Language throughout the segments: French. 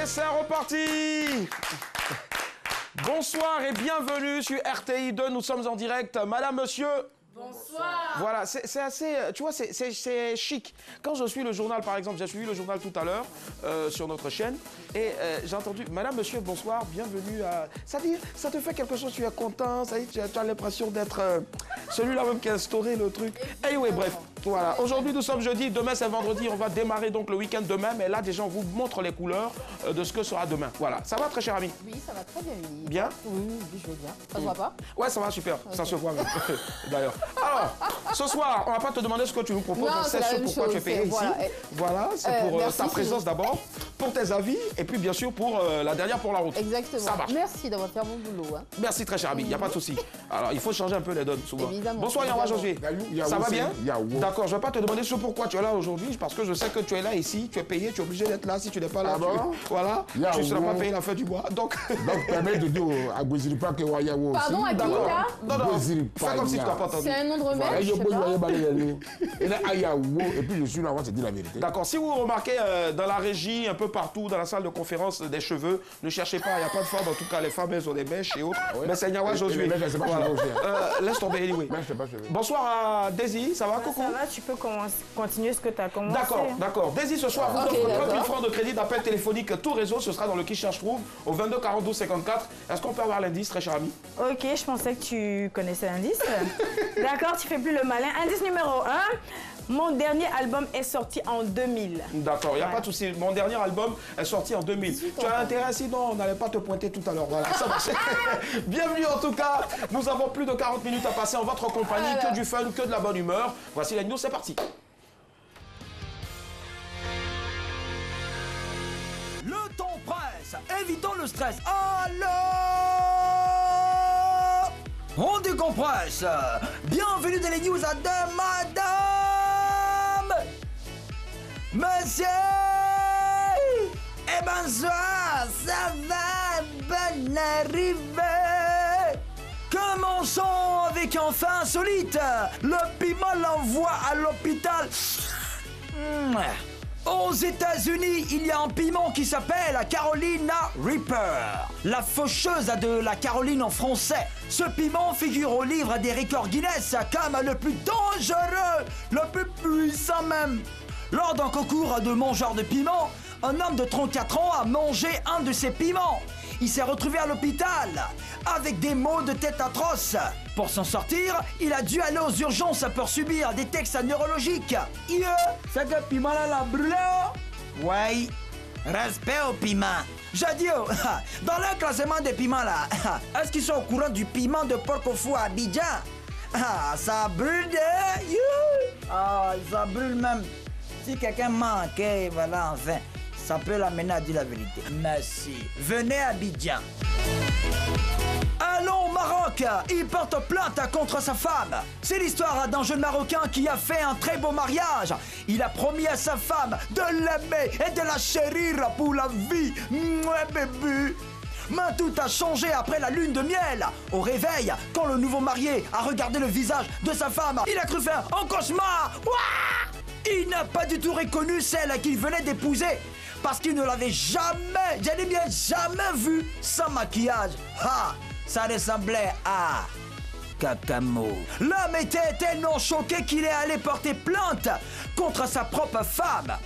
Et c'est reparti. Bonsoir et bienvenue sur RTI2, nous sommes en direct. Madame, monsieur... Bonsoir. Voilà, c'est assez, tu vois, c'est chic. Quand je suis le journal, par exemple, j'ai suivi le journal tout à l'heure sur notre chaîne et j'ai entendu, madame, monsieur, bonsoir, bienvenue à... Ça dit, ça te fait quelque chose, tu es content, ça dit, tu as l'impression d'être celui-là même qui a instauré le truc. Anyway, bref, voilà. Aujourd'hui, nous sommes jeudi, demain c'est vendredi, on va démarrer donc le week-end demain, mais là, déjà, on vous montre les couleurs de ce que sera demain. Voilà, ça va, très cher ami? Oui, ça va très bien, Willy. Bien? Oui, je vais bien. Ça se voit pas? Ouais, ça va, super, okay. Ça se voit même, d'ailleurs. Alors, ce soir, on va pas te demander ce que tu nous proposes, on sait ce pourquoi tu es payé ici. Voilà, c'est pour ta présence d'abord, pour tes avis, et puis bien sûr pour la dernière pour la route. Exactement. Ça marche. Merci d'avoir fait mon boulot. Hein. Merci très cher ami, il n'y a pas de souci. Alors, il faut changer un peu les donnes souvent. Évidemment. Bonsoir Yanwa Josué. Ça va bien? D'accord, je ne vais pas te demander ce pourquoi tu es là aujourd'hui, parce que je sais que tu es là ici, tu es payé, tu es obligé d'être là. Si tu n'es pas là, voilà, tu ne seras pas payé la fin du mois. Donc, permets de dire à Goziripa que Wayawo aussi. Pardon, à qui là? Non, fais comme si tu n'as pas entendu. C'est un nom de remède, je sais pas. Et puis je suis là, on va te dire la vérité. D'accord, si vous remarquez dans la régie, un peu partout, dans la salle de conférence des cheveux, ne cherchez pas, il n'y a pas de femmes, en tout cas les femmes elles ont des mèches et autres. Mais c'est Yanwa Josué. Voilà. Laisse tomber anyway. Bonsoir à Daisy, ça va, coucou? Ça va, tu peux continuer ce que tu as commencé. D'accord. Daisy, ce soir, vous offre 30 000 francs de crédit d'appel téléphonique tout réseau, ce sera dans le qui cherche trouve au 22 42 54. Est-ce qu'on peut avoir l'indice, très cher ami? Ok, je pensais que tu connaissais l'indice. D'accord, tu fais plus le malin. Indice numéro 1. Mon dernier album est sorti en 2000. D'accord, il n'y a pas de souci. Mon dernier album est sorti en 2000. Tu as intérêt, sinon on n'allait pas te pointer tout à l'heure. Voilà, ça marche. Bienvenue en tout cas. Nous avons plus de 40 minutes à passer en votre compagnie. Que du fun, que de la bonne humeur. Voici les news, c'est parti. Le temps presse. Évitons le stress. Allô, on décompresse. Bienvenue dans les news à deux, madame. Monsieur. Eh ben ça va, bonne arrivée. Commençons avec un fait insolite. Le piment l'envoie à l'hôpital. Aux États-Unis, il y a un piment qui s'appelle la Carolina Reaper, la faucheuse de la Caroline en français. Ce piment figure au livre des records Guinness comme le plus dangereux, le plus puissant même. Lors d'un concours de mangeurs de piment, un homme de 34 ans a mangé un de ces piments. Il s'est retrouvé à l'hôpital avec des maux de tête atroces. Pour s'en sortir, il a dû aller aux urgences pour subir des tests neurologiques. C'est que le piment là l'a brûlé. Ouais, respect au piment. J'ai dit, dans le classement des piments là, est-ce qu'ils sont au courant du piment de porc au four à Abidjan? Ça brûle, ça brûle même. Si quelqu'un manque, voilà, enfin, ça peut l'amener à dire la vérité. Merci. Venez à Abidjan. Allons au Maroc. Il porte plainte contre sa femme. C'est l'histoire d'un jeune Marocain qui a fait un très beau mariage. Il a promis à sa femme de l'aimer et de la chérir pour la vie. Mouais, bébé. Mais tout a changé après la lune de miel. Au réveil, quand le nouveau marié a regardé le visage de sa femme, il a cru faire un cauchemar. Ouah! Il n'a pas du tout reconnu celle qu'il venait d'épouser parce qu'il ne l'avait jamais, j'ai dit bien jamais vue sans maquillage. Ça ressemblait à Cacamo. L'homme était tellement choqué qu'il est allé porter plainte contre sa propre femme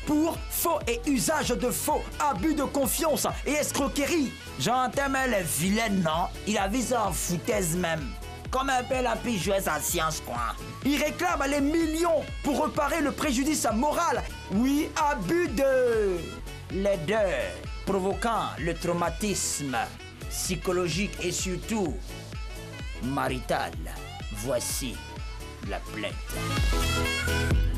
pour faux et usage de faux, abus de confiance et escroquerie. J'entends les vilaines, non? Il a vu ça en foutaise même. Comme un peu la pu jouer sa science, quoi. Il réclame les millions pour réparer le préjudice moral. Oui, abus de... les deux, provoquant le traumatisme psychologique et surtout marital. Voici la plainte.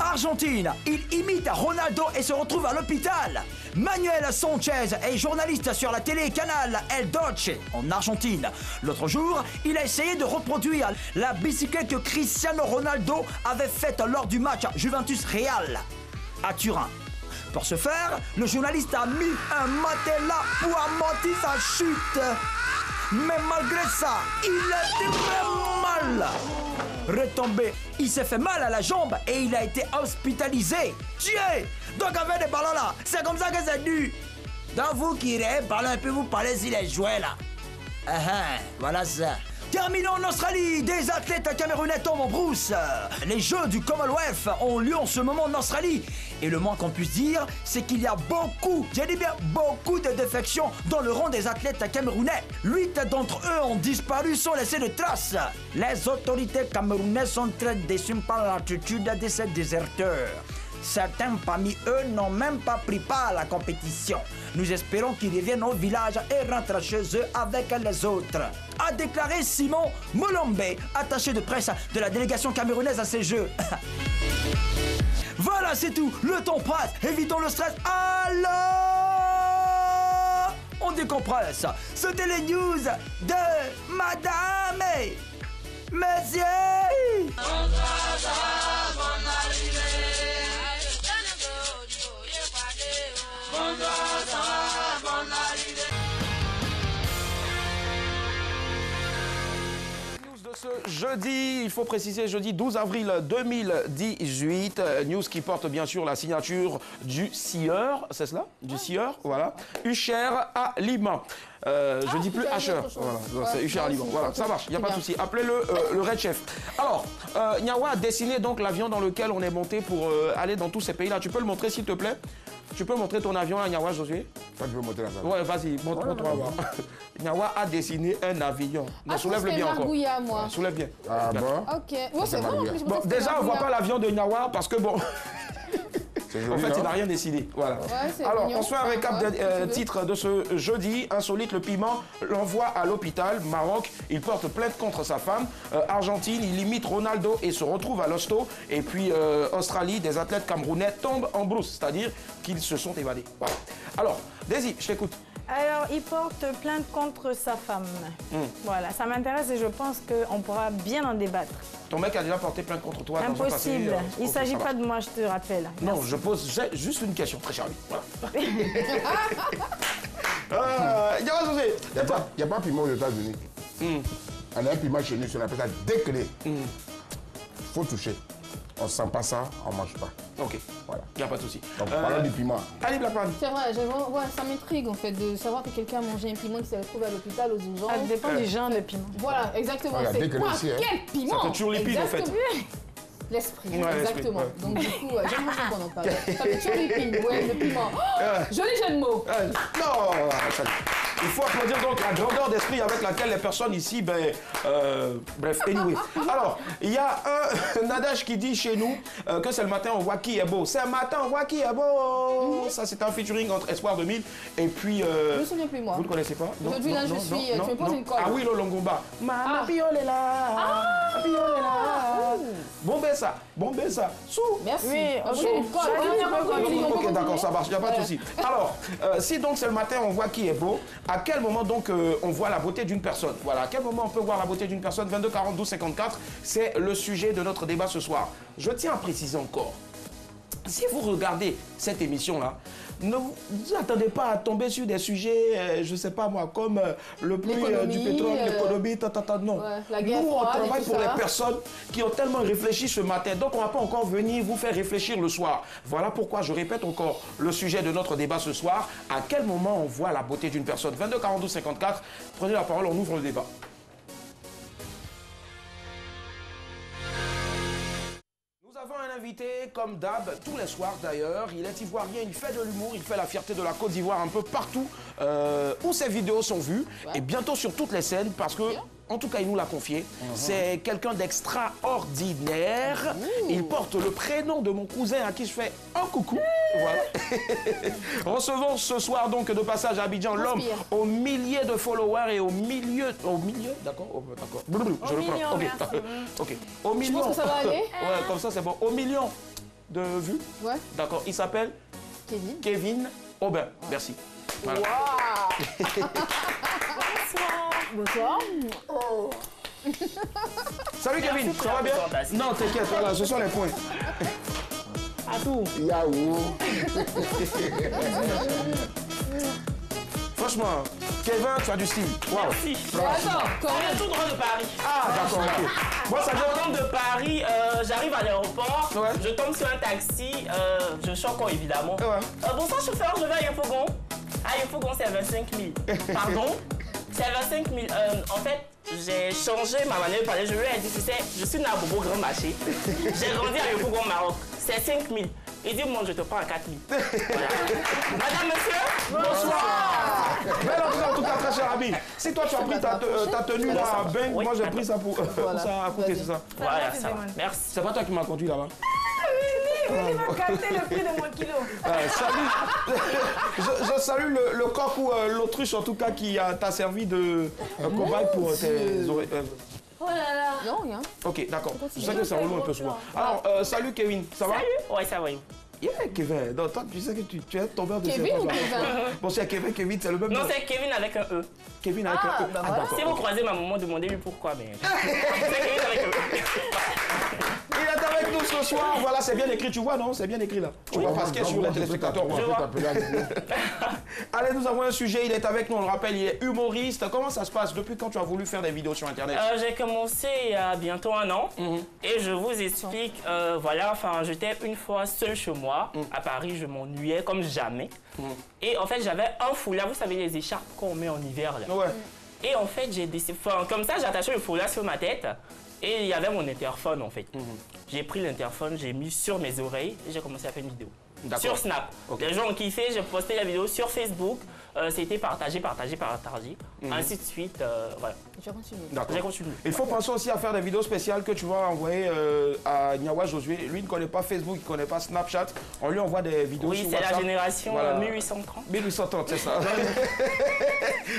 Argentine, il imite Ronaldo et se retrouve à l'hôpital. Manuel Sanchez est journaliste sur la télé Canal El Doce en Argentine. L'autre jour, il a essayé de reproduire la bicyclette que Cristiano Ronaldo avait faite lors du match Juventus-Real à Turin. Pour ce faire, le journaliste a mis un matelas pour amortir sa chute. Mais malgré ça, il a été très mal. Retombé, il s'est fait mal à la jambe et il a été hospitalisé. Tué. Donc avec des ballons là, c'est comme ça que c'est dû. Donc vous qui irez, parlez un peu, vous parlez si les jouets là. Voilà ça. Terminons en Australie, des athlètes camerounais tombent en brousse. Les Jeux du Commonwealth ont lieu en ce moment en Australie. Et le moins qu'on puisse dire, c'est qu'il y a beaucoup, j'ai dit bien beaucoup de défections dans le rang des athlètes camerounais. 8 d'entre eux ont disparu sans laisser de traces. Les autorités camerounaises sont très déçues par l'attitude de ces déserteurs. Certains parmi eux n'ont même pas pris part à la compétition. Nous espérons qu'ils reviennent au village et rentrent chez eux avec les autres. A déclaré Simon Molombe, attaché de presse de la délégation camerounaise à ces Jeux. Voilà, c'est tout. Le temps passe. Évitons le stress. Alors, on décompresse. C'était les news de Madame et Monsieur. Ce jeudi, il faut préciser, jeudi 12 avril 2018, news qui porte bien sûr la signature du sieur, c'est cela? Du sieur, voilà. Usher à Liban. Je dis plus Usher, voilà, c'est Usher à Liban. Voilà, ça marche, il n'y a pas de souci. Appelez-le le Red Chef. Alors, Nyawa a dessiné donc l'avion dans lequel on est monté pour aller dans tous ces pays-là. Tu peux le montrer s'il te plaît? Tu peux montrer ton avion à Nyawa, Josué? Toi, tu veux montrer la salle? Ouais, vas-y, montre-moi. Nyawa a dessiné un avion. Non, soulève-le bien encore. Moi. Soulève bien. Ah bon? Ok. Bon, c'est bon. Bon, déjà, on ne voit pas l'avion de Nyawa parce que bon. Joli, en fait, non? il n'a rien décidé. Voilà. Ouais, alors, mignon. on se fait un récap des titres de ce jeudi. Insolite, le piment l'envoie à l'hôpital. Maroc, il porte plainte contre sa femme. Argentine, il imite Ronaldo et se retrouve à l'hosto. Et puis, Australie, des athlètes camerounais tombent en brousse, c'est-à-dire qu'ils se sont évadés. Voilà. Alors, Daisy, je t'écoute. Alors, il porte plainte contre sa femme. Voilà, ça m'intéresse et je pense qu'on pourra bien en débattre. Ton mec a déjà porté plainte contre toi dans un passé. Impossible. Il ne Ok, s'agit ça pas va. de moi, je te rappelle. Non, Merci. je pose juste une question, très Charlie. Voilà. José, Il n'y a pas de piment aux États-Unis. On a un piment chez nous, on appelle ça déclé. Il faut toucher. On ne sent pas ça, on ne mange pas. Ok, Voilà. il n'y a pas de souci. Donc, parlons du piment. Ali Blackman. C'est vrai, ça m'intrigue en fait de savoir que quelqu'un a mangé un piment qui s'est retrouvé à l'hôpital aux urgences. Ça dépend du genre de piment. Voilà, exactement. Regarde, C'est dès que quoi? ici, hein. Quel piment? Ça te tue l'épine, en fait. Exactement. L'esprit, Ouais, l'esprit, exactement. ouais. Donc du coup, j'aime beaucoup qu'on en parle. Ça me tue l'épine, ouais, le piment. Oh, joli jeu de mots. Non, il faut applaudir donc la grandeur d'esprit avec laquelle les personnes ici, bref, anyway. Alors, il y a un adage qui dit chez nous que c'est le matin, on voit qui est beau. C'est le matin, on voit qui est beau. Ça, c'est un featuring entre Espoir 2000 et puis... Je me souviens plus, moi. Vous ne connaissez pas? Non, Aujourd'hui, là, non, je non, suis... non, tu me poses non. une colle. Ah oui, le Longomba. Ma piole est là. Ma piole est là. Bombez ça. Sous. Merci. Oui, Je ok. voulais une colle. Chacun On peut a pas compris, on Ok, peut d'accord, continuer. ça marche, il n'y a pas de Voilà. souci. Alors, si donc c'est le matin, on voit qui est beau, à quel moment donc on voit la beauté d'une personne? Voilà, à quel moment on peut voir la beauté d'une personne? 22 40 12 54, c'est le sujet de notre débat ce soir. Je tiens à préciser encore, si vous regardez cette émission-là, ne vous attendez pas à tomber sur des sujets, je ne sais pas moi, comme le prix du L'économie, pétrole, l'économie, non. ouais, la guerre Nous, on froide et travaille tout pour ça. les personnes qui ont tellement réfléchi ce matin. Donc, on ne va pas encore venir vous faire réfléchir le soir. Voilà pourquoi je répète encore le sujet de notre débat ce soir. À quel moment on voit la beauté d'une personne? 22 42 54, prenez la parole, on ouvre le débat. Nous avons un invité, comme d'hab, tous les soirs d'ailleurs. Il est ivoirien, il fait de l'humour, il fait la fierté de la Côte d'Ivoire un peu partout où ses vidéos sont vues. Et bientôt sur toutes les scènes parce que, en tout cas, il nous l'a confié. C'est quelqu'un d'extraordinaire. Il porte le prénom de mon cousin à qui je fais un coucou. Voilà. Recevons ce soir donc de passage à Abidjan l'homme aux milliers de followers et au milieu, d'accord, d'accord. Je le prends. million, Ok, merci. ok. Au million. pense que ça va aller. Ouais, comme ça c'est bon. Au million de vues. Ouais, D'accord. Il s'appelle Kevin. Kevin Aubin. Merci. Voilà. Bonsoir. Salut Kevin, ça va bien? Non, t'inquiète, voilà, ce sont les points. À tout. Yahoo! Franchement, Kevin, tu as du style. Wow. Merci. Attends, On est tout droit de Paris. Ah, d'accord, ok. Moi, ça Je vient. rentre de Paris, j'arrive à l'aéroport, Ouais. je tombe sur un taxi, je choque évidemment. Ouais. Bonsoir chauffeur, je vais à Yapogon. Ah, À Yopougon, c'est 25 000. Pardon? C'est 25 000. En fait, j'ai changé ma manière de parler. Je lui ai dit, tu sais, je suis né à Bobo Grand Marché. J'ai grandi à Yopougon, Maroc. C'est 5 000. Il dit, moi, je te prends à 4 000. Voilà. Madame, monsieur, bonsoir. Belle entrée en tout cas, très cher ami. Si toi tu as pris ta tenue là à Bang, moi j'ai pris ça pour ça à côté, c'est ça? Voilà, ça va. Merci. C'est pas toi qui m'as conduit là-bas? Il m'a capté le prix de mon kilo. Salut. Je salue le coq ou l'autruche en tout cas qui t'a servi de cobaye pour tes oreilles. Oh là là. Non, rien. Ok, d'accord. Je sais que ça roule un peu souvent. Alors, salut Kevin, ça va? Salut. Ouais, ça va. Yeah, Kevin. Donc, toi, tu sais que tu es tombeur de Kevin ou serpent. Kevin? Bon, c'est Kevin, c'est le même Non, nom. c'est Kevin avec un E. Kevin avec un E. bah voilà. d'accord. Si vous croisez ma maman, demandez-lui pourquoi, mais... c'est Kevin avec un E. Il est avec nous ce soir. Voilà, c'est bien écrit, tu vois, non? C'est bien écrit là. Tu vois, parce qu'il est sur les téléspectateurs. Je vois. Allez, nous avons un sujet. Il est avec nous, on le rappelle, il est humoriste. Comment ça se passe? Depuis quand tu as voulu faire des vidéos sur Internet? J'ai commencé il y a bientôt 1 an. Et je vous explique, voilà, enfin, j'étais une fois seule chez moi. À Paris, je m'ennuyais comme jamais. Et en fait, j'avais un foulard. Vous savez, les écharpes qu'on met en hiver là. Ouais. Et en fait, j'ai décidé, enfin, comme ça, j'ai attaché le foulard sur ma tête. Et il y avait mon interphone en fait. J'ai pris l'interphone, j'ai mis sur mes oreilles et j'ai commencé à faire une vidéo. Sur Snap. Okay. Les gens ont kiffé, j'ai posté la vidéo sur Facebook. C'était partagé. Ainsi de suite. Voilà. Je continue. J'ai continué. Il faut penser aussi à faire des vidéos spéciales que tu vas envoyer à Nyawa Josué. Lui, il ne connaît pas Facebook, il ne connaît pas Snapchat. On lui envoie des vidéos sur WhatsApp. Oui, c'est la génération 1830. 1830, c'est ça.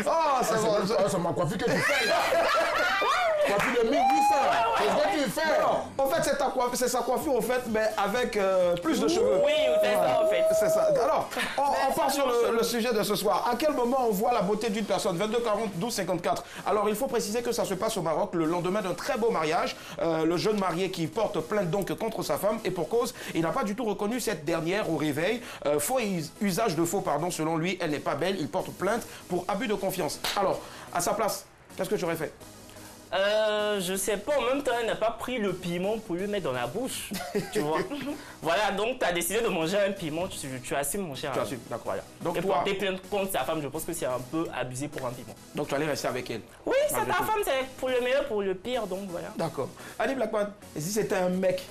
Oh, c'est bon. C'est ma coiffure que tu fais là. Coiffure de 1800. C'est ce que tu fais. Non, en fait, c'est sa coiffure, en fait, mais avec plus de cheveux. Oui, c'est ça, en fait. C'est ça. Alors, on part sur le sujet de ce soir. À quel moment on voit la beauté d'une personne? 22 40 12 54. Alors, il faut préciser que ça se passe au Maroc le lendemain d'un très beau mariage. Le jeune marié qui porte plainte donc contre sa femme et pour cause, il n'a pas du tout reconnu cette dernière au réveil. Usage de faux, pardon, selon lui, elle n'est pas belle. Il porte plainte pour abus de confiance. Alors, à sa place, qu'est-ce que tu aurais fait? Je sais pas, en même temps, elle n'a pas pris le piment pour lui mettre dans la bouche, tu vois. Voilà, donc tu as décidé de manger un piment, tu assumes mon cher. Tu assumes, d'accord. Voilà. Donc et toi... porter plainte contre sa femme, je pense que c'est un peu abusé pour un piment. Donc tu allais rester avec elle? Oui, c'est ta femme, c'est pour le meilleur, pour le pire, donc voilà. D'accord. Annie Blackman, et si c'était un mec?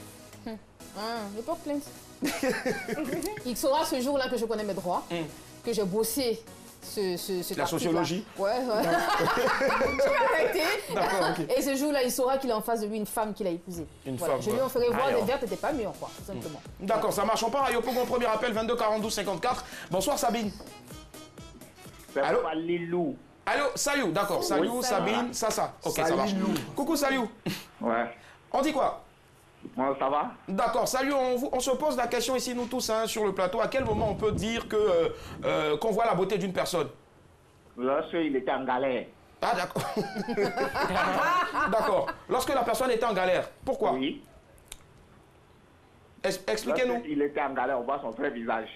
Je porte plainte. Il saura ce jour-là que je connais mes droits, que j'ai bossé la sociologie. Ouais. Je vais arrêter. D'accord, ok. Et ce jour-là, il saura qu'il a en face de lui une femme qu'il a épousée. Une voilà. femme. Je lui en ferai voir des vertes et des pas mûres, quoi, tout simplement. D'accord, ça marche. On part à Yopougon, premier appel, 22 42 54. Bonsoir Sabine. Allô? Lilou. Allô, salut, d'accord. Salut, oui, Sabine, ça. Ok, ça marche. Coucou, salut. Ouais. On dit quoi? Moi, ça va? D'accord, salut, on se pose la question ici, nous tous, hein, sur le plateau. À quel moment on peut dire qu'on voit la beauté d'une personne? Lorsqu'il était en galère. Ah, d'accord. D'accord. Lorsque la personne était en galère, pourquoi? Oui. Expliquez-nous. Lorsqu'il était en galère, on voit son vrai visage.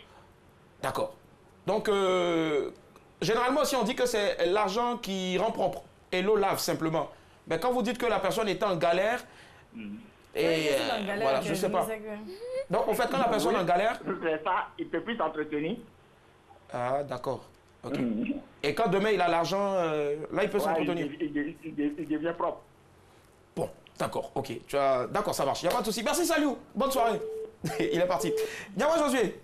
D'accord. Donc, généralement, si on dit que c'est l'argent qui rend propre et l'eau lave simplement, mais quand vous dites que la personne est en galère, et voilà, je sais pas. Donc, en fait, quand la personne est en galère... C'est ça, il ne peut plus s'entretenir. Ah, d'accord. Ok. Et quand demain il a l'argent, là, il peut s'entretenir. Il devient propre. Bon, d'accord, ok. D'accord, ça marche, il n'y a pas de souci. Merci, salut. Bonne soirée. Il est parti. Nyawa Josué,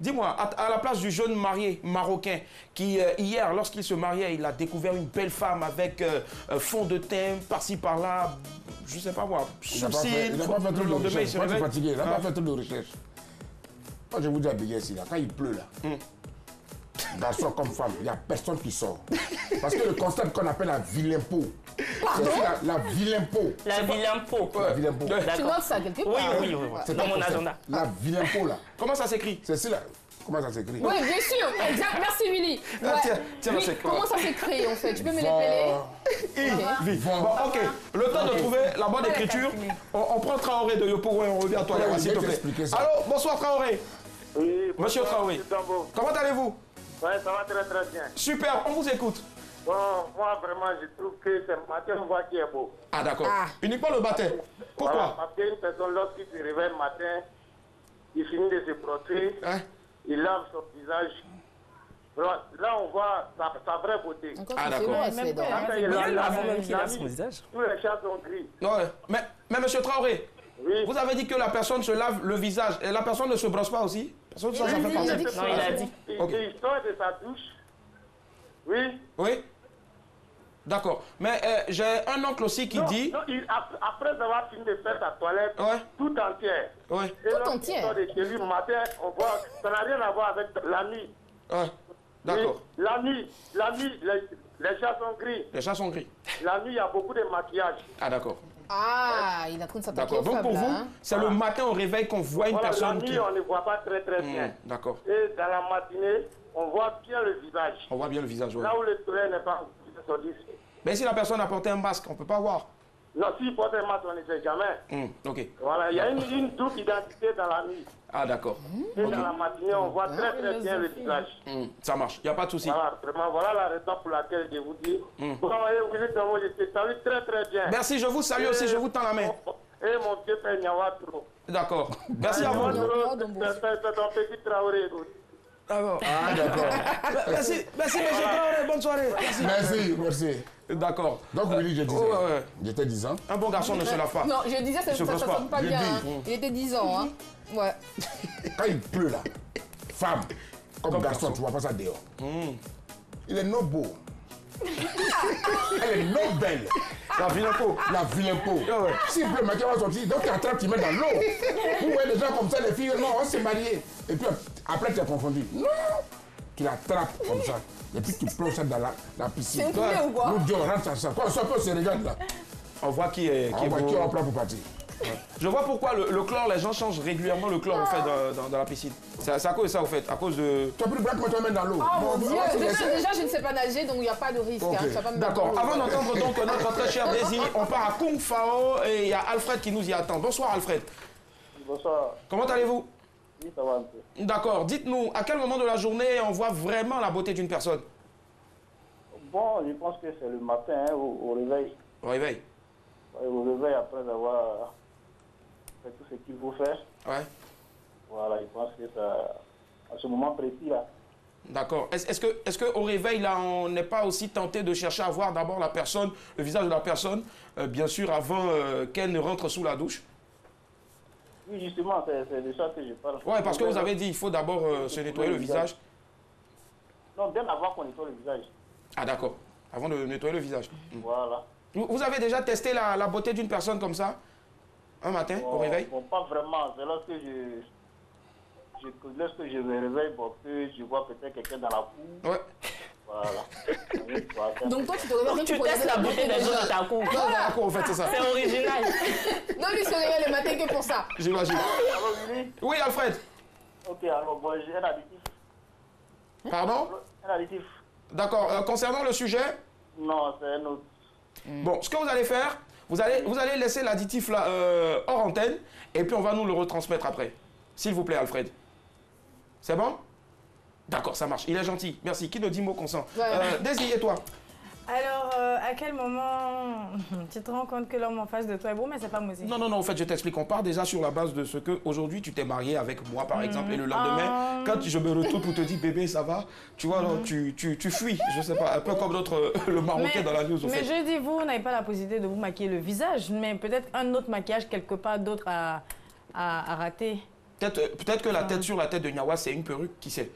dis-moi, à la place du jeune marié marocain qui, hier, lorsqu'il se mariait, il a découvert une belle femme avec fond de teint, par-ci, par-là, je sais pas moi, sourcils. Il n'a pas fait trop de recherche. Moi, je suis fatigué. Il n'a pas fait trop de recherche. Moi, je vous dis à Béguet ici, là, quand il pleut, là, garçon comme femme, il n'y a personne qui sort. Parce que le concept qu'on appelle la vilain peau, c'est la vilain peau. La vilain peau. La vilain peau. Tu notes ça quelque part? Oui. C'est dans mon concept. agenda. La vilain peau, là. Comment ça s'écrit? C'est ça, là. Comment ça s'écrit? Oui, bien sûr. Exact. Merci, Willy. Ouais. Tiens, Oui, comment ça s'écrit, en fait? Tu peux me l'épeler? Bon, ok. Le temps de trouver la bonne écriture. On prend Traoré de Yopougon et on revient à toi, s'il te plaît. Allô, bonsoir Traoré. Oui, Monsieur Traoré. Comment allez-vous? Oui, ça va très très bien. Super, on vous écoute. Bon, moi vraiment, je trouve que c'est le matin, on voit qui est beau. Ah, d'accord. Uniquement le matin. Pourquoi? Voilà, parce qu'une personne, lorsqu'il se réveille le matin, il finit de se brosser, il lave son visage, Là, on voit sa vraie beauté. Ah, d'accord. Avant même qu'il a son visage. Tous les chats sont gris. Ouais. Mais monsieur Traoré, Oui. vous avez dit que la personne se lave le visage et la personne ne se brosse pas aussi? Parce que ça fait partie. Non, il a dit. Ok. Il sort de sa douche. Oui. Oui. D'accord. Mais j'ai un oncle aussi qui dit... Non, après avoir fini de faire sa toilette, Ouais. tout entière. Ouais. Et Tout lorsqu'il entière. sort de chez lui, matin, on voit, ça n'a rien à voir avec la nuit. Ouais. D'accord. Oui, la nuit, les chats sont gris. Les chats sont gris. La nuit, il y a beaucoup de maquillage. Ah, d'accord. Ah, il est en train de s'attaquer D'accord. aux Donc femmes, pour là, vous, hein. c'est le matin au réveil qu'on voit une Voilà, personne la nuit, qui... on ne voit pas très bien. D'accord. Et dans la matinée, on voit bien le visage. On voit bien le visage, ouais. Là où le soleil n'est pas sur 10. Mais si la personne a porté un masque, on ne peut pas voir. Non, s'il porte un masque, on ne sait jamais. Ok. Voilà, il y a une double identité dans la nuit. Ah, d'accord. Et dans la matinée, on voit très bien le visage. Ça marche. Il n'y a pas de souci. Voilà, vraiment, voilà la raison pour laquelle je vous dis. Vous travaillez, vous êtes dans vos lycées, ça va très bien. Merci, je vous salue aussi, je vous tends la main. Et mon Dieu, Père Niawatro. D'accord. Merci à vous. C'est ton petit Traoré. D'accord. Ah, d'accord. Merci, monsieur Traoré. Bonne soirée. Merci. D'accord. Donc, Willy, je disais, Ouais. j'étais 10 ans. Un bon garçon ne se lave pas. Non, je disais, ça Je pense pas. sonne pas Je bien. dis. Hein. Il était 10 ans. Hein. Ouais. Quand il pleut là, femme, comme garçon, tu vois pas ça dehors. Il est non beau. Elle est non belle. La vilain peau. La vilaine peau. Ouais. S'il pleut, ma va sortir. Donc tu attrapes, tu mets dans l'eau. Vous voyez des gens comme ça, les filles, non, on s'est mariés. Et puis après, tu es confondu. Non. Tu l'attrapes comme ça. Et puis tu plonges ça dans la piscine. C'est un poulet ou quoi? Nous, Dieu, on rentre dans ça. Quand on sort, on se regarde là. On voit qui est On voit beau. qui est en plan pour partir. Je vois pourquoi le chlore, les gens changent régulièrement le chlore au fait dans la piscine. C'est à cause de ça au fait, à cause de... Tu as pris le black, mais tu mets dans l'eau. Oh mon Dieu, on va se laisser. déjà, je ne sais pas nager, donc il n'y a pas de risque. Ok. Hein. Tu vas pas me mettre D'accord, dans l'eau. avant d'entendre donc notre très cher Daisy, on part à Kung Fao et il y a Alfred qui nous y attend. Bonsoir Alfred. Bonsoir. Comment allez-vous? Oui, ça va un peu. D'accord, dites-nous, à quel moment de la journée on voit vraiment la beauté d'une personne? Bon, je pense que c'est le matin, hein, au réveil. Au réveil. Ouais, au réveil, après avoir fait tout ce qu'il faut faire. Ouais. Voilà, je pense que ça, à ce moment précis là. D'accord. Est-ce que au réveil, là, on n'est pas aussi tenté de chercher à voir d'abord la personne, le visage de la personne, bien sûr, avant qu'elle ne rentre sous la douche? Oui, justement, c'est de ça que je parle. Ouais, parce que vous avez dit il faut d'abord se nettoyer le visage. Non, bien avant qu'on nettoie le visage. Ah d'accord, avant de nettoyer le visage. Voilà. Vous avez déjà testé la beauté d'une personne comme ça? Un matin, au réveil? Bon, pas vraiment. C'est lorsque lorsque je me réveille, bon, que je vois peut-être quelqu'un dans la cour. Ouais. Voilà. Donc toi, tu te réveilles, Tu testes la beauté des gens de ta cour. D'accord, en fait, c'est ça. C'est original. Non, lui, il se réveille le matin que pour ça. J'imagine. Alors, Willy? Oui, Alfred. Ok, alors, bon, j'ai un additif. Pardon? Un additif. D'accord. Concernant le sujet, Non, c'est un autre. bon, ce que vous allez faire, vous allez laisser l'additif là hors antenne et puis on va nous le retransmettre après. S'il vous plaît, Alfred. C'est bon? D'accord, ça marche. Il est gentil. Merci. Qui ne dit mot consent? Ouais. Daisy, et toi? Alors, à quel moment tu te rends compte que l'homme en face de toi est beau, mais c'est pas moi aussi? Non, en fait, je t'explique. On part déjà sur la base de ce que aujourd'hui tu t'es marié avec moi, par exemple, et le lendemain, quand je me retourne pour te dire bébé, ça va, tu vois, alors, tu fuis, je sais pas, un peu comme d'autres, le Marocain dans la news, au Mais fait. je dis, vous n'avez pas la possibilité de vous maquiller le visage, mais peut-être un autre maquillage quelque part d'autre à rater. Peut-être que la tête sur la tête de Niawa, c'est une perruque, qui sait?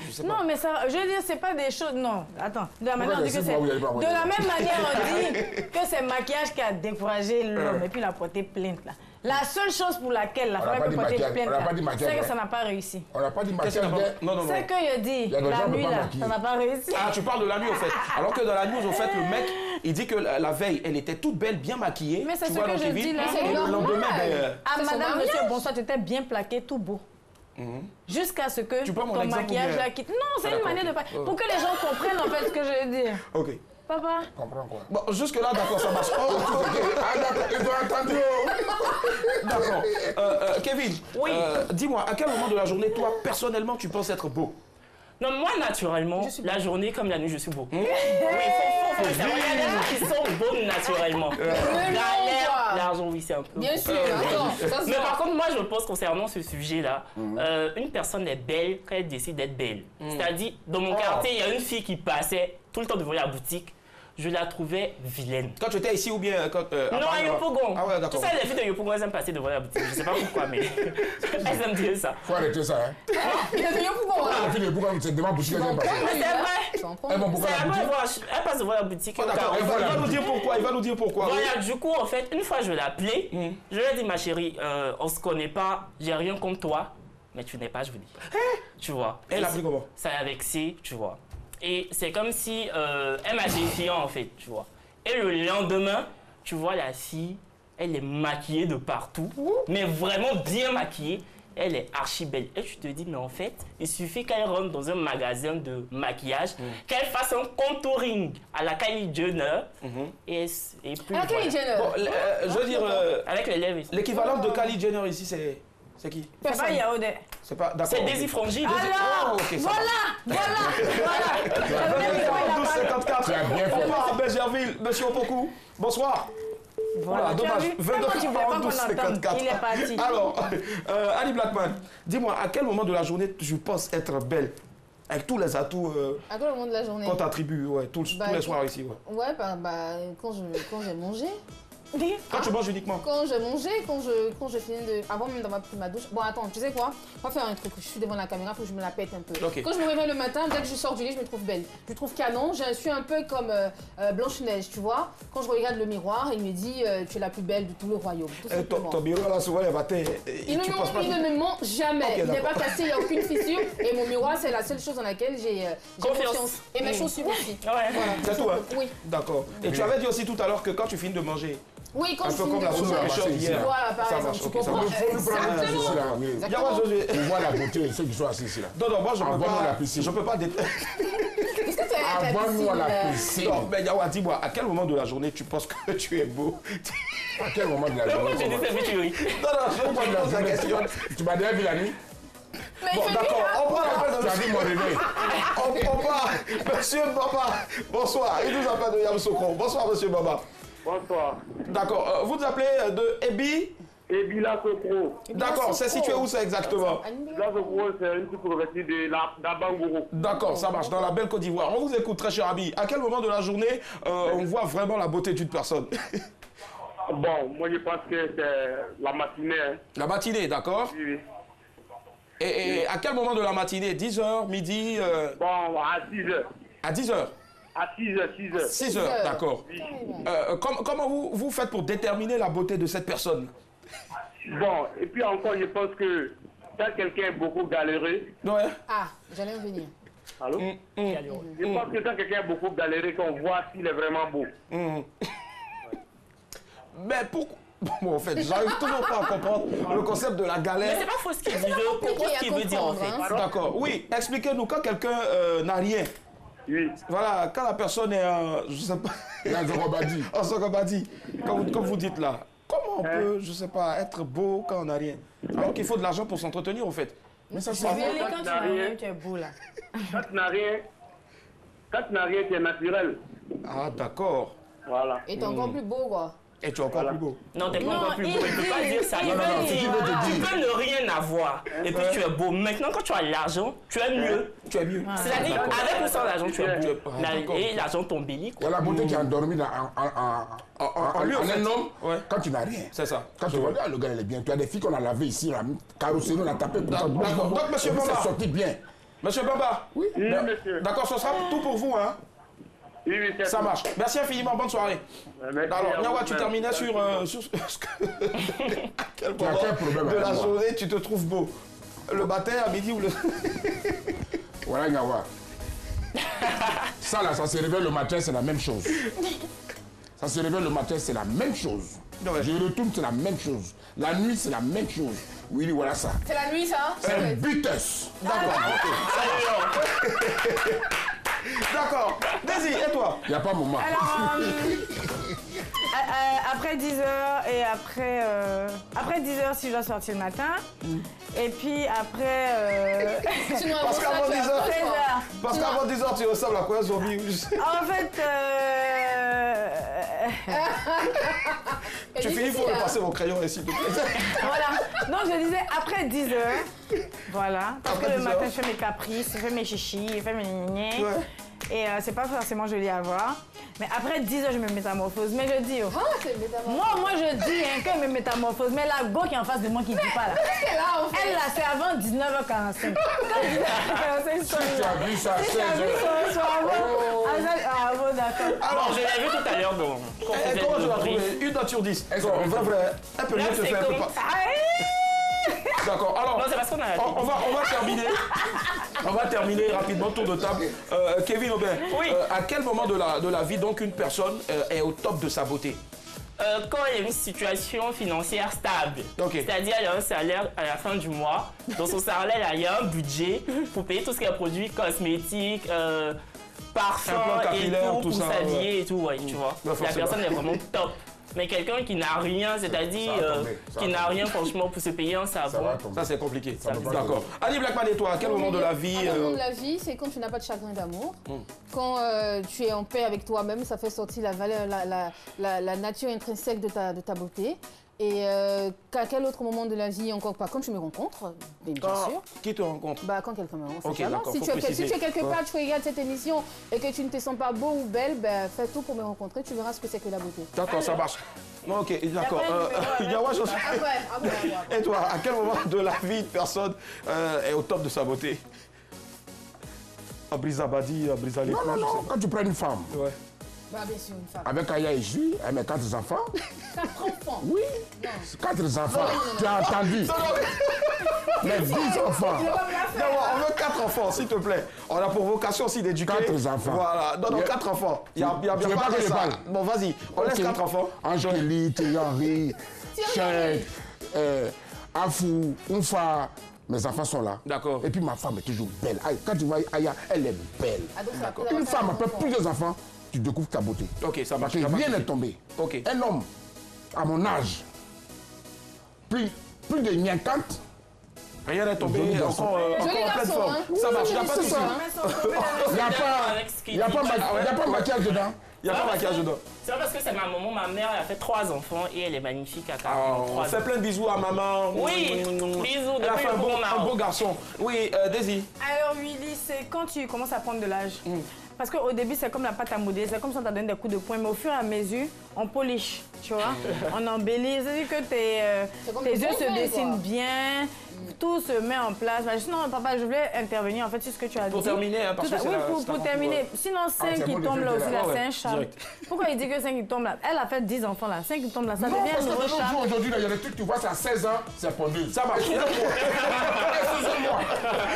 Je sais pas. Non, mais ça, je veux dire, c'est pas des choses. Non, attends. De la manière, on dit que c'est. laissez-moi, vous allez pas De envoyer la ça. même manière, on dit que c'est le maquillage qui a découragé l'homme et puis il a porté plainte là. La seule chose pour laquelle la On n'a femme pas peut dit porter maquillage, plainte, on n'a là, pas dit maquillage, c'est que hein. ça n'a pas réussi. On n'a pas dit Qu'est-ce que maquillage. t'as pas- Non. C'est que je dis, y a des gens la qui nuit peuvent pas là, maquiller. ça n'a pas réussi. Ah, tu parles de la nuit, au fait. Alors que dans la news, au fait, le mec, il dit que la veille, elle était toute belle, bien maquillée. Mais c'est tu ce vois, que dans je Kevin. dis là, Et c'est le normal. lendemain, Ah, C'est son madame, monsieur, mariage. bonsoir, tu étais bien plaqué, tout beau. Jusqu'à ce que Tu prends mon ton exemple maquillage ou bien- là quitte. Non, c'est Ah, une d'accord, manière de ok. pas. Pour que les gens comprennent en fait ce que je veux dire. Ok. Papa. Comprends quoi? Bon, jusque-là, d'accord, ça marche. Oh, Ah, d'accord, ils ont entendu. d'accord. Kevin, Oui. Dis-moi, à quel moment de la journée, toi, personnellement, tu penses être beau? Non, moi, naturellement, la journée comme la nuit, je suis beau. Oui, faut faire. Il y a des gens qui sont beaux naturellement. Galère, l'argent, oui, c'est un peu... Bien sûr, attends, ça se Mais voit. par contre, moi, je pense concernant ce sujet-là, une personne est belle quand elle décide d'être belle. C'est-à-dire, dans mon quartier, il y a une fille qui passait tout le temps devant la boutique. Je la trouvais vilaine. Quand tu étais ici ou bien quand... Non, à Yopougon. Ah ouais, Tu d'accord. sais, les filles de Yopougon, elles aiment passer devant la boutique. Je sais pas pourquoi, mais elles aiment dire ça. Faut arrêter ça, hein. Il est venu pour moi. Les filles, pourquoi c'est devant boutique, elles viennent passer. Mais c'est vrai. Elles vont pourquoi C'est la vrai, boutique? elle passe devant la boutique. Oh, d'accord, il va nous dire pourquoi, il va nous dire pourquoi. Voilà, du coup, en fait, une fois, je l'ai appelée. Je lui ai dit, ma chérie, on se connaît pas, j'ai rien contre toi, mais tu n'es pas jolie. Tu vois. Elle a pris comment? Ça l'a vexée, tu vois. Et c'est comme si elle m'a défié, en fait, tu vois. Et le lendemain, tu vois, la fille, elle est maquillée de partout, mais vraiment bien maquillée. Elle est archi belle. Et tu te dis, mais en fait, il suffit qu'elle rentre dans un magasin de maquillage, qu'elle fasse un contouring à la Kylie Jenner, et puis Ah, Kylie Jenner. Bon, je veux dire, avec les lèvres ici. l'équivalent de Kylie Jenner ici, c'est qui? C'est pas Yaoundé. C'est pas... D'accord. C'est Daisy Frangy. Alors, Oh, ok, ça voilà. 54. Tu as bien fait. On part à Bergerville. Monsieur Opoku, bonsoir. Voilà, Tu as dommage. vu? Comment tu voulais pas qu'on 22 entende? 54. Il est parti. Alors, Ali Blackman, dis-moi, à quel moment de la journée tu penses être belle? Avec tous les atouts À quel moment de la journée? qu'on t'attribue, ouais, tous les soirs ici. Ouais. Ouais, quand j'ai mangé. Quand tu manges uniquement. Quand j'ai mangé, quand je finis de... Avant même d'avoir pris ma douche... Bon, attends, tu sais quoi? On va faire un truc. Je suis devant la caméra, faut que je me la pète un peu. Ok. Quand je me réveille le matin, dès que je sors du lit, je me trouve belle. Je me trouve canon. Je suis un peu comme Blanche-Neige, tu vois? Quand je regarde le miroir, il me dit tu es la plus belle de tout le royaume. Tout simplement. Ton bureau, là, souvent, il va te... Il ne me ment jamais. Ok, Il n'est pas d'accord. cassé, il n'y a aucune fissure. Et mon miroir, c'est la seule chose dans laquelle j'ai confiance. Et mes chaussures aussi. Ouais. Voilà. C'est tout, hein? Oui. D'accord. Et tu avais dit aussi tout à l'heure que quand tu finis de manger, Oui, quand un je peu finis comme de la soupe manger. que je hier. Voilà, par Ça exemple, marche, tu ok, ça comprends? marche. Faut nous prendre la justice là. oui. Yawa Josué. On voit la beauté de ceux qui sont assis ici là. Non, moi, je peux Envoie-nous pas... la piscine. Je peux pas... Qu'est-ce que tu as Envoie-nous à la piscine. Non, mais Yawa, dis-moi, à quel moment de la journée tu penses que tu es beau? À quel moment de la Pourquoi journée? tu dis ça, tu ris? Non, je me pose la question. Tu m'as déjà vu la nuit? Bon, d'accord, on prend l'appel Tu as vu mon réveil? On part. Monsieur Baba, bonsoir. Il nous appelle de Yamoussoukro. Bonsoir, monsieur Baba. Bonsoir. D'accord, vous appelez de Ebi? Ebila Sokro. D'accord, c'est situé où ça exactement? Ebila Sokro, c'est une petite province de d'Abangouro. D'accord, ça marche, dans la belle Côte d'Ivoire. On vous écoute, très cher ami. À quel moment de la journée on voit vraiment la beauté d'une personne? Bon, moi je pense que c'est la matinée. Hein. La matinée, d'accord. Oui, oui. Et à quel moment de la matinée? 10h, midi Bon, à 6 heures. À 10h? À 6 heures, 6 heures. 6 heures, d'accord. Comment vous faites pour déterminer la beauté de cette personne? Bon, et puis encore, je pense que quand quelqu'un est beaucoup galéré, Ouais. Ah, j'allais revenir. allô? Je pense que quand quelqu'un est beaucoup galéré, qu'on voit s'il est vraiment beau. Mais pourquoi? Bon, en fait, j'arrive toujours pas à comprendre le concept de la Mais galère. c'est pas faux ce qu'il dit. Je comprends ce qu'il veut dire en fait. D'accord, oui. Expliquez-nous, quand quelqu'un n'a rien, Oui. voilà, quand la personne est, je sais pas, La Zorobadi. en Sokobadi, comme vous dites là, comment on peut, je sais pas, être beau quand on n'a rien? Alors qu'il faut de l'argent pour s'entretenir, en fait. Mais ça c'est Ah, Quand tu n'as rien, tu es beau là. Quand tu n'as rien, tu es naturel. Ah, d'accord. Voilà. Et t'es encore plus beau, quoi. Et tu es encore plus beau. Non, t'es pas Non, encore plus beau. il Il peut pas dit- dire ça. il Il veut va dire- dire, tu peux ne rien avoir et puis tu es beau. Maintenant, quand tu as l'argent, tu es mieux. Tu es mieux. C'est-à-dire, avec ou sans l'argent, tu es beau. Ah, d'accord. Et l'argent t'embellit, Il y quoi. a la beauté qui est endormie En lui, en en fait. un homme Ouais. quand tu n'as rien. C'est ça. Quand tu vois, le gars, il est bien. Tu as des filles qu'on a lavées ici, on a carrossé, on a tapé pour ça. D'accord. Donc, monsieur Et puis, Bamba. c'est sorti bien. Monsieur Baba. Oui, monsieur. D'accord, ce sera tout pour vous, hein. Oui, oui, c'est Ça tout. marche. Merci infiniment, bonne soirée. Merci à Alors, vous Nyawa, tu même. terminais sur ce que... à quel Tu as moment quel problème de avec la moi? journée tu te trouves beau? Le matin, à midi ou le... Voilà, Ngawa. Ça là, ça se réveille le matin, c'est la même chose. Ça se réveille le matin, c'est la même chose. Ouais. Je retourne, c'est la même chose. La nuit, c'est la même chose. Oui, voilà ça. C'est la nuit, ça? C'est buteuse. D'accord. Daisy, et toi? Il n'y a pas moment. Alors, après 10h et après 10h si je dois sortir le matin. Et puis après Sinon, Parce avant qu'avant ça, tu 10 as heures, pas le choix. Parce qu'avant 10h, tu ressembles à quoi, un zombie? en fait Tu finis pour me passer mon crayon ici, s'il te plaît. Voilà. Donc je disais après 10 heures. Voilà. Parce Après que le 10 matin, heures. je fais mes caprices, je fais mes chichis, je fais mes gnagnagnas. Ouais. Et c'est pas forcément joli à voir. Mais après 10 heures, je me métamorphose. Mais je dis, Ah, c'est métamorphose. moi je dis hein, que je me métamorphose. Mais la go qui est en face de moi qui dit pas là. Qu'est-ce qu'elle a en fait? Elle là, c'est avant 19h45. Quand 19h45, Tu as vu ça à 16 tu as vu heures. son avant. Ah bon, d'accord. Alors, je l'ai vu tout à l'heure donc. Quand vous êtes Comment je le la brief. trouver? 1 note sur 10. Est-ce Non, que- vrai. Un peu Là, mieux te c'est fait un peu comme- pas. D'accord, alors. Non, c'est parce qu'on a. On va terminer. On va terminer rapidement, tour de table. Kevin Aubin, Oui. à quel moment de la vie donc une personne est au top de sa beauté? Quand il y a une situation financière stable, Ok. c'est-à-dire il y a un salaire à la fin du mois, dans son salaire là, il y a un budget pour payer tout ce qui est produits cosmétiques, parfums Implant et capillaire, tout, tout pour ça, s'habiller et tout, ouais, tu vois. Ouais, La forcément. personne est vraiment top. Mais quelqu'un qui n'a rien, c'est-à-dire Ça va tomber, ça qui va n'a tomber. rien franchement pour se payer un Ça savon. va tomber. Ça, c'est compliqué. Ça va pas D'accord. Annie Blackman et toi, à quel moment de la vie À quel moment de la vie, c'est quand tu n'as pas de chagrin d'amour. Quand tu es en paix avec toi-même, ça fait sortir la valeur, la nature intrinsèque de ta beauté. Et qu'à quel autre moment de la vie encore pas? Quand tu me rencontres, bien sûr. Qui te rencontre? Bah, quand quelqu'un me rencontre, Ok, c'est vraiment. d'accord, Si faut tu es préciser. quelque part, tu regardes cette émission et que tu ne te sens pas beau ou belle, ben, fais tout pour me rencontrer, tu verras ce que c'est que la beauté. D'accord, ça marche. Ok, d'accord. Yawa, je- Après. Et toi, à quel moment de la vie une personne est au top de sa beauté? Abrisa Badi, Abrisa les Non, non, non. Quand tu prends une femme Ouais. Bah, bien sûr, une femme. avec Aya et Jui, elle met 4 enfants. 4 enfants. Oui. 4 enfants. Tu as entendu. Mais 10 enfants. Yawa, on veut 4 enfants, s'il te plaît. On a pour vocation aussi d'éduquer. 4 enfants. Voilà. Non, non, Yeah. 4 enfants. Il y a bien Tu veux pas que je ça. parle? Bon, vas-y. On laisse Ok. 4 enfants. Angélique, Thierry, Cheikh, Afou, Oufa. Mes enfants sont là. D'accord. Et puis ma femme est toujours belle. Aïe, quand tu vois Aya, elle est belle. Ah, donc, ça- Une femme après plusieurs enfants, tu découvres ta beauté. Ok, ça marche. Parce que ça marche. rien n'est tombé. Ok. Un homme, à mon âge, plus de 50, Rien n'est tombé. Joli garçon. Encore en Joli pleine garçon, forme. hein. Ça marche, il n'y a pas de Ce souci. soir, hein. il n'y a Avec ce qu'il pas dit. de maquillage dedans. Il n'y a pas de maquillage dedans. C'est pas parce que c'est ma maman, ma mère, elle a fait 3 enfants et elle est magnifique à On 43 fait ans. plein de bisous à maman. Oui, bisous Elle a depuis fait un le corona. beau garçon. Oui, Daisy. Alors Willy, c'est quand tu commences à prendre de l'âge. Parce qu'au début, c'est comme la pâte à modeler, c'est comme si on t'a donné des coups de poing, mais au fur et à mesure, on polish, tu vois. On embellit, c'est-à-dire que C'est comme tes le yeux bon se vin, dessinent quoi. bien, tout se met en place. Mais sinon, papa, je voulais intervenir en fait sur ce que tu as Pour dit. terminer, hein, parce Tout que à- c'est oui, la- pour c'est la terminer. conclusion. Sinon, 5 c'est qui bon, tombent là je aussi, fais là, là. c'est un Ouais, charme. direct. Pourquoi il dit que 5 qui tombent là? Elle a fait 10 enfants là, 5 qui tombent là, ça Non, devient parce un que nouveau de nos charme. jours, aujourd'hui, là, il y a des trucs, tu vois, c'est à 16 ans, c'est pondu. Ça marche. Excusez-moi.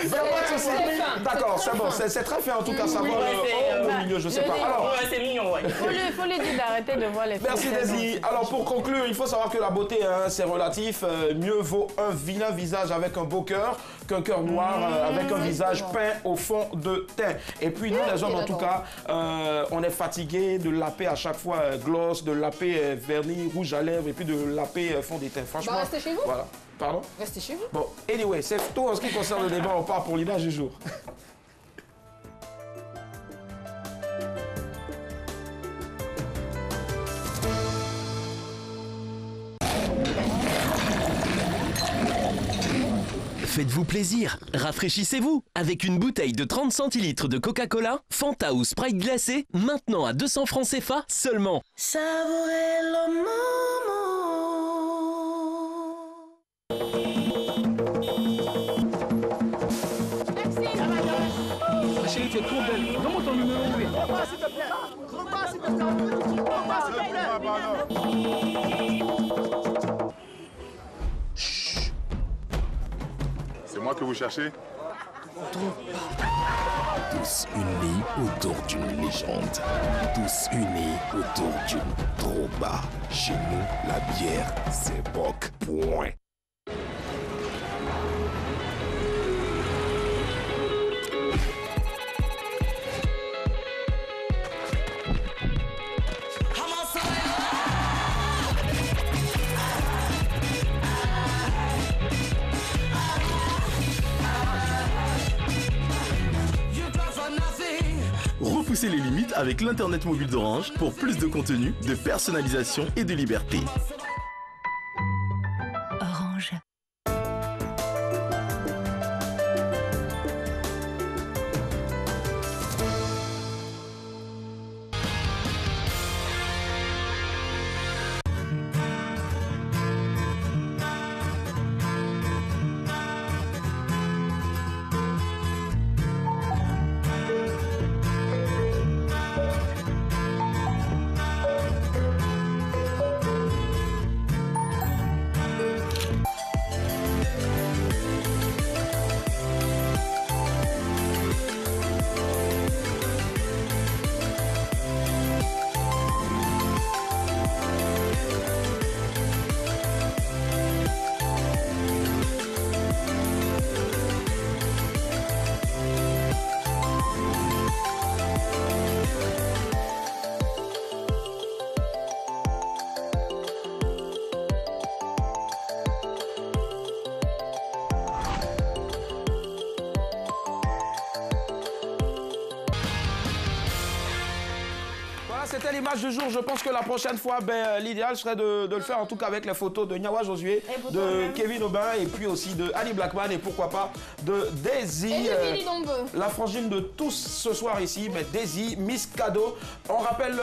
Vraiment, C'est fin. D'accord, C'est c'est très bon. fin. C'est très fin en tout cas. Ça Oui, va ouais, c'est, au bah, milieu, je sais je pas. dis- Alors, Ouais, c'est mignon, ouais. Faut lui dire d'arrêter de voir les films. merci Daisy. Alors pour conclure, il faut savoir que la beauté, hein, c'est relatif. Mieux vaut un vilain visage avec un beau cœur qu'un cœur noir avec un visage peint au fond de teint. Et puis nous les hommes en tout cas, on est fatigué de laper à chaque fois gloss, de laper vernis, rouge à lèvres et puis de laper fond de teint. Franchement, Bah, restez chez vous. Voilà. Pardon? Restez chez vous. Bon, anyway, c'est tout en ce qui concerne le débat. On part pour l'image du jour. Faites-vous plaisir, rafraîchissez-vous avec une bouteille de 30 centilitres de Coca-Cola, Fanta ou Sprite glacé, maintenant à 200 francs CFA seulement. Savourez le moment. Ma chérie, tu es trop belle. Donne-moi ton numéro, oui. C'est moi que vous cherchez? Tous unis autour d'une légende. Tous unis autour d'une trouba. Chez nous, la bière, c'est Bock. Point. Repoussez les limites avec l'Internet mobile d'Orange pour plus de contenu, de personnalisation et de liberté. Orange. C'était l'image du jour. Je pense que la prochaine fois, l'idéal serait de le faire en tout cas avec les photos de Nyawa Josué, de Kevin Aubin et puis aussi de Annie Blackman et pourquoi pas de Daisy, la frangine de tous ce soir ici, mais Daisy, Miss Cadeau. On rappelle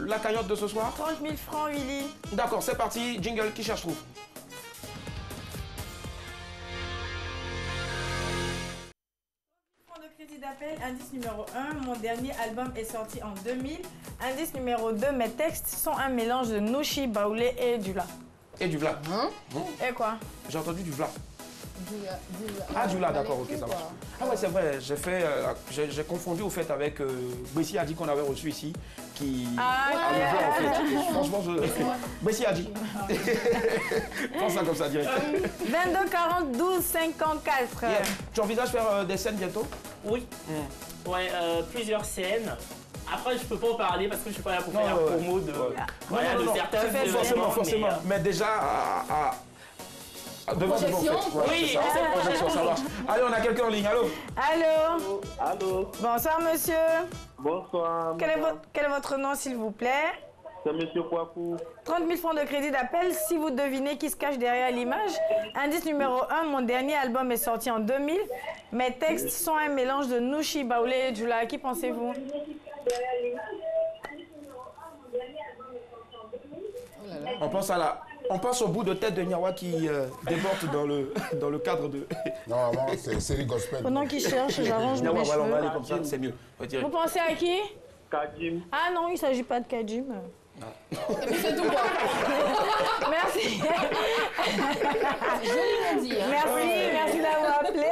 la cagnotte de ce soir? 30 000 francs, Willy. D'accord, c'est parti. Jingle, qui cherche trouve. D'appel, indice numéro 1, mon dernier album est sorti en 2000. Indice numéro 2, mes textes sont un mélange de Nouchi, Baoulé et du Vla. Et du Vla. Et quoi? J'ai entendu du Vla. Ah, du Vla, d'accord, ok, ça marche. Ah ouais, c'est vrai, j'ai confondu au fait avec Bessie a dit qu'on avait reçu ici, qui a le Vla en fait. Franchement, Bessie a dit. Prends ça comme ça direct. 22 40 12 54. Yeah. Tu envisages faire des scènes bientôt? Oui. Ouais, plusieurs scènes. Après, je peux pas en parler parce que je suis pas là pour faire la promo de, certains. Forcément. Mais déjà, devant vous, en fait. Oui, projection, ça marche. Allez, on a quelqu'un en ligne. Allô? Allô? Allô? Bonsoir, monsieur. Bonsoir. Quel est votre nom, s'il vous plaît? C'est monsieur Kwaku. 30 000 francs de crédit d'appel si vous devinez qui se cache derrière l'image. Indice numéro 1, mon dernier album est sorti en 2000. Mes textes sont un mélange de Nouchi, Baoulé et Djoula. À qui pensez-vous? On pense au bout de tête de Nyawa qui déborde dans le cadre de... Non, c'est série gospel. Pendant qu'il cherche, j'arrange mes on va cheveux. aller comme ça, c'est mieux. Vous pensez à qui? Kadim. Ah non, il ne s'agit pas de Kadim. C'est tout quoi. Merci. Joliment dit. Merci d'avoir appelé.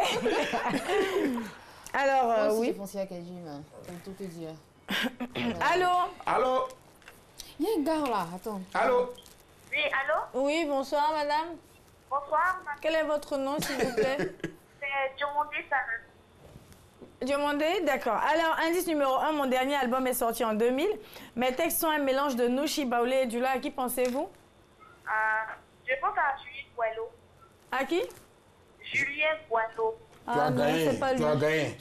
Alors, oui. J'ai pensé à Kajim, pour tout te dire. Allô? Il y a un gars là, attends. Allô? Oui, allô? Oui, bonsoir madame. Bonsoir. Quel est votre nom, s'il vous plaît? C'est Diomondé Sana. Diomondé, d'accord. Alors, indice numéro 1, mon dernier album est sorti en 2000. Mes textes sont un mélange de Nouchi, Baoulé et Djoula. À qui pensez-vous? Je pense à Julien Boileau. À qui? Julien Boileau. Ah non, c'est pas lui. Tu as gagné.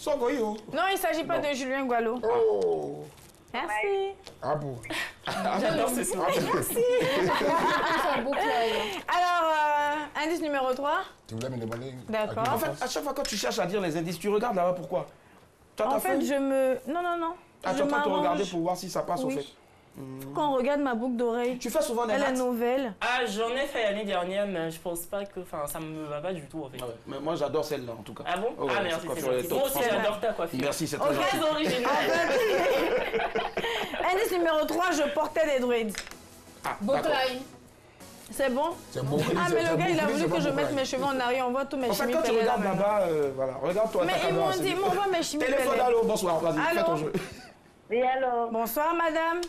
Non, il ne s'agit pas de Julien Gualo. Oh. Merci. Ah bon. J'adore ce son. Merci. Alors, indice numéro 3. Tu voulais me demander? D'accord. En fait, à chaque fois que tu cherches à dire les indices, tu regardes là-bas, pourquoi? En fait, je me... Non. Ah, tu es en train de regarder pour voir si ça passe, au fait. Faut qu'on regarde ma boucle d'oreille. Tu fais souvent des Elle est maths? nouvelle. Ah, j'en ai fait l'année dernière, mais je pense pas que... Enfin, ça me va pas du tout, en fait. Ah ouais. Mais moi, j'adore celle-là, en tout cas. Ah bon? Oh, ouais, ah, merci, c'est sur les gentil. tops, Moi aussi, franchement. j'adore ta coiffure. Merci, c'est très gentil. Très original. Indice numéro 3, je portais des druides. Ah, Bookline. C'est bon? C'est bon. Ah, mais le gars, il a voulu que je mette mes cheveux en arrière. On voit tous mes En fait, chimies quand tu pelées là regardes maintenant. là-bas, voilà, regarde-toi. Mais ils m'ont dit, on voit mes chimies Téléphone, pelées. allô, bonsoir, vas-y, fais ton jeu. Oui, allô? Bonsoir, madame.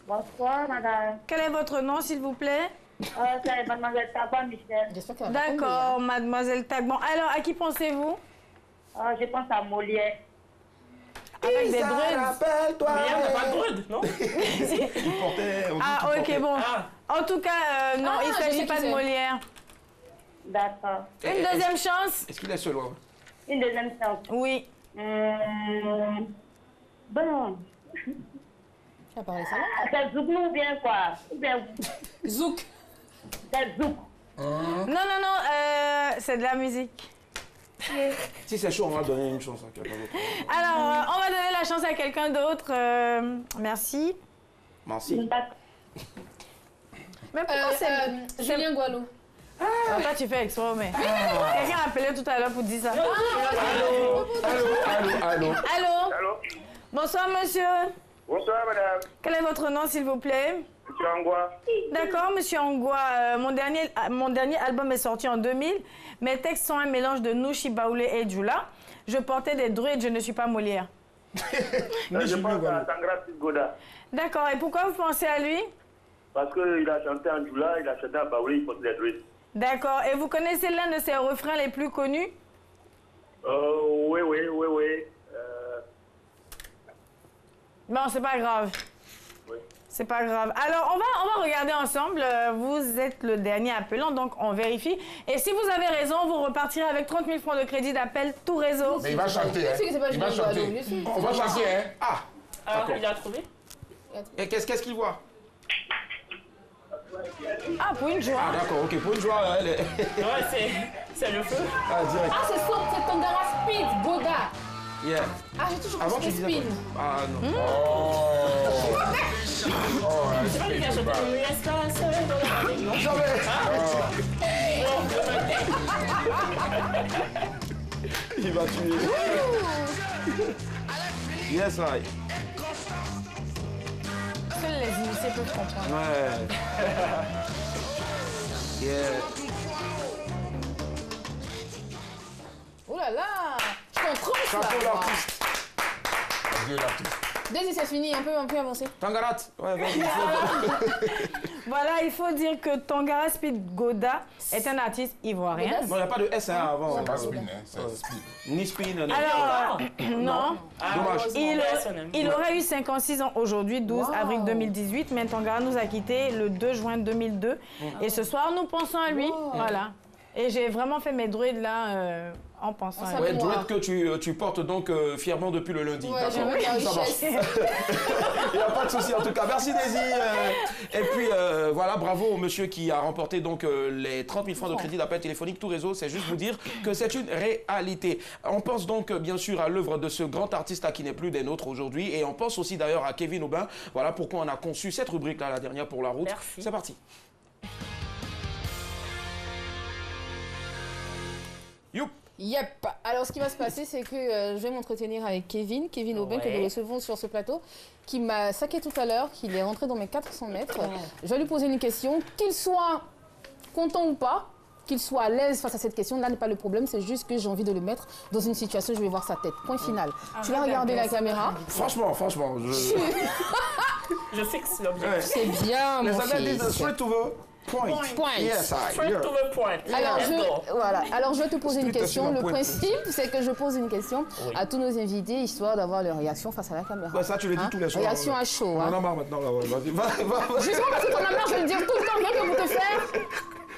Bonsoir, madame. Quel est votre nom, s'il vous plaît? C'est mademoiselle Taban Michel. J'espère qu'elle va pas tomber, D'accord, mademoiselle Tagban. Alors, à qui pensez-vous? Je pense à Molière. Avec des druides. Rappelle-toi. Molière n'a pas de druide, non? Il portait... Ah, ok, bon. En tout cas, non, il ne s'agit pas de Molière. D'accord. Une deuxième chance? Est-ce qu'il est seul? Une deuxième chance. Oui. Bon. Tu as parlé ça là? C'est Zouk ou bien quoi? Ou bien... Zouk. C'est Zouk. Non, c'est de la musique. Si c'est chaud, on va donner une chance à quelqu'un d'autre. Alors, on va donner la chance à quelqu'un d'autre. Merci. Merci. Mais pourquoi c'est... Julien Gualo. Toi, tu fais exprès, mais... Quelqu'un a appelé tout à l'heure pour dire ça. Allô. Bonsoir, monsieur. Bonsoir, madame. Quel est votre nom, s'il vous plaît? Monsieur Angwa. D'accord, monsieur Angwa. Mon dernier album est sorti en 2000. Mes textes sont un mélange de Nushi, Baoulé et Djoula. Je portais des druides, je ne suis pas Molière. Je pense à Tangara Goda. D'accord, et pourquoi vous pensez à lui? Parce qu'il a chanté en Djoula, il a chanté en Baoulé, il portait des druides. D'accord, et vous connaissez l'un de ses refrains les plus connus? Oui. Bon, c'est pas grave. Oui. C'est pas grave. Alors, on va regarder ensemble. Vous êtes le dernier appelant, donc on vérifie. Et si vous avez raison, vous repartirez avec 30 000 francs de crédit d'appel, tout réseau. Mais il va chanter, hein. Il va chanter. On va chanter, hein. Ah, il a trouvé. Et qu'est-ce qu'il voit? Ah, pour une joie. Ah, d'accord, ok, pour une joie, elle est... Ouais, c'est le feu. Ah, direct. Ah, c'est Tangara Speed, Goda. Yeah. Ah, j'ai toujours Avant, pensé tu disais Spin. quoi? Ah, non. C'est pas lui qui a chanté le espace. Non, jamais. Il va tuer. Yes, right. Seuls les initiés peuvent comprendre. Ouais. Yeah. Oh là là, je suis en transe là. Chapeau l'artiste. Daisy, c'est fini, un peu avancé. Tangarat. Ouais, vas-y. Voilà, il faut dire que Tangara Speed Goda est un artiste ivoirien. Non, il n'y a pas de S avant. C'est pas spin, hein. C'est speed. Ni spin, ni... Alors, non. Dommage. Il aurait eu 56 ans aujourd'hui, 12 avril 2018, mais Tangara nous a quittés le 2 juin 2002. Et ce soir, nous pensons à lui. Voilà. Et j'ai vraiment fait mes druides là en pensant à lui. Ouais, druide que tu portes donc fièrement depuis le lundi. Ouais, d'accord. ça va. Il n'y a pas de souci en tout cas. Merci Daisy. Et puis voilà, bravo au monsieur qui a remporté donc les 30 000 francs de crédit d'appel téléphonique tout réseau. C'est juste vous dire que c'est une réalité. On pense donc bien sûr à l'œuvre de ce grand artiste qui n'est plus des nôtres aujourd'hui. Et on pense aussi d'ailleurs à Kevin Aubin. Voilà pourquoi on a conçu cette rubrique là, la dernière pour la route. C'est parti. Youp. Yep. Alors, ce qui va se passer, c'est que je vais m'entretenir avec Kevin Aubin, que nous recevons sur ce plateau, qui m'a saqué tout à l'heure, qu'il est rentré dans mes 400 mètres. Je vais lui poser une question, qu'il soit content ou pas, qu'il soit à l'aise face à cette question. Là n'est pas le problème, c'est juste que j'ai envie de le mettre dans une situation, je vais voir sa tête. Point final. Tu vas regarder la caméra. Franchement, je fixe l'objectif. C'est bien, mon fils. Les Anglais disent straight to the point. Yes, straight to the point. Alors, je vais te poser une question. Le principe, c'est que je pose une question à tous nos invités, histoire d'avoir leur réaction face à la caméra. Ouais, ça, tu le dis tous les soirs. Réaction à chaud. On en a marre maintenant. Vas-y, va. Justement parce que t'en as marre, je vais le dire tout le temps, rien que vous te faire.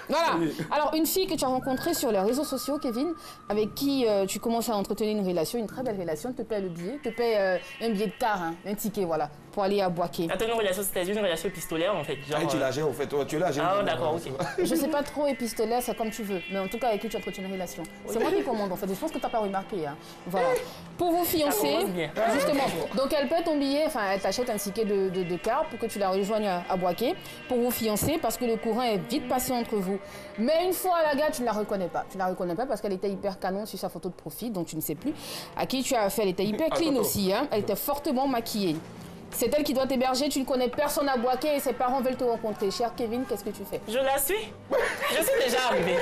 Voilà. Alors, une fille que tu as rencontrée sur les réseaux sociaux, Kevin, avec qui tu commences à entretenir une relation, une très belle relation, te paie le billet, te paie un billet de car, un ticket, voilà, pour aller à Boaké. Attends, une relation, c'était une relation épistolaire, en fait. Genre, tu l'as en fait, toi, tu l'as Ah, d'accord, ok. Je sais pas trop épistolaire, c'est comme tu veux, mais en tout cas, avec qui tu entretiens une relation. C'est moi qui commande, en fait, je pense que tu n'as pas remarqué. Hein. Voilà. Pour vous fiancer, justement, donc elle paie ton billet, enfin, elle t'achète un ticket de car pour que tu la rejoignes à Boaké, pour vous fiancer, parce que le courant est vite passé entre vous. Mais une fois à la gare, tu ne la reconnais pas. Tu ne la reconnais pas parce qu'elle était hyper canon sur sa photo de profil, donc tu ne sais plus à qui tu as affaire. Elle était hyper clean aussi, hein. Elle était fortement maquillée. C'est elle qui doit t'héberger, tu ne connais personne à Boaké et ses parents veulent te rencontrer. Cher Kevin, qu'est-ce que tu fais? Je la suis. Je suis déjà arrivée.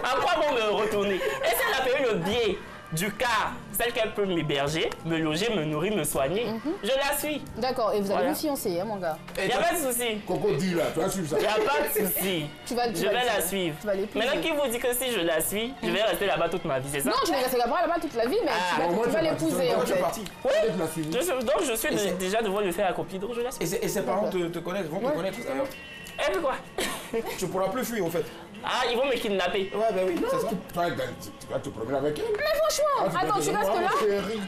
À quoi bon me retourner? Et si elle a payé le billet du car, celle qu'elle peut m'héberger, me loger, me nourrir, me soigner, je la suis. D'accord, et vous allez vous fiancer, hein, mon gars? Il n'y a pas de souci. Coco dit là, tu vas suivre ça. Il n'y a pas de souci. Je vais la suivre. Maintenant, qui vous dit que si je la suis, je vais rester là-bas toute ma vie, c'est ça? Non, tu vas rester là-bas toute la vie, mais tu vas l'épouser, en fait. Oui, donc je suis déjà devant le faire accompli, donc je la suis. Et ses parents te connaissent, vont te connaître d'ailleurs? Et puis quoi? Tu pourras plus fuir, en fait. Ah, ils vont me kidnapper. Ouais, ben oui, c'est ça. Tu vas te promener avec elle. Mais franchement, attends, tu restes là?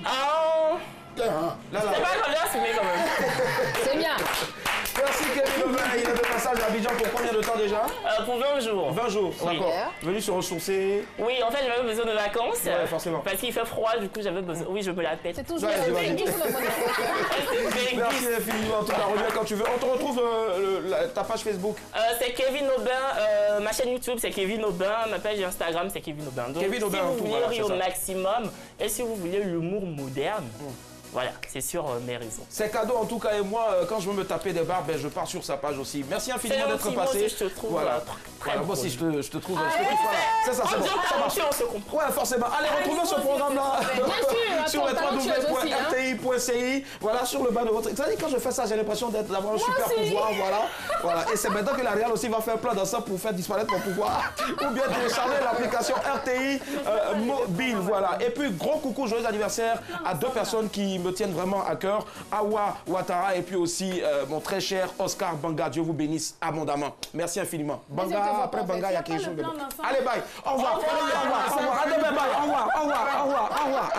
Ah, Là, C'est pas comme bien filmé quand même. C'est bien. Merci Kevin Aubin, il est de passage à Abidjan pour combien de temps déjà? Pour 20 jours. 20 jours, d'accord. Venu se ressourcer. Oui, en fait j'avais besoin de vacances. Ouais, forcément. Parce qu'il fait froid, du coup j'avais besoin. Oui, je me la pète. C'est toujours Merci infiniment, en tout cas, reviens quand tu veux. On te retrouve ta page Facebook. C'est Kevin Aubin, ma chaîne YouTube c'est Kevin Aubin, ma page Instagram c'est Kevin Aubin. Donc Kevin Aubin, si vous voulez rire au maximum et si vous voulez l'humour moderne, voilà, c'est sur mes réseaux. C'est cadeau en tout cas, et moi, quand je veux me taper des barres, ben, je pars sur sa page aussi. Merci infiniment d'être passé. Moi aussi, je te trouve voilà. très moi aussi, je te trouve. Voilà. C'est ça, c'est bon. Ça marche. On se comprend. Ouais, forcément. Allez, retrouvez ce programme-là sur le www.rti.ci. Voilà, sur le bas de votre. Vous savez, quand je fais ça, j'ai l'impression d'avoir un super pouvoir. Voilà. Et c'est maintenant que la Real aussi va faire plein de ça pour faire disparaître mon pouvoir. Ou bien télécharger l'application RTI mobile. Voilà. Et puis, gros coucou, joyeux anniversaire à deux personnes qui me tiennent vraiment à cœur. Awa Ouattara et puis aussi mon très cher Oscar Banga. Dieu vous bénisse abondamment. Merci infiniment. Banga, après Banga, il y a quelque chose de bon. Allez, bye. Au revoir. Au revoir. À demain, bye. Au revoir.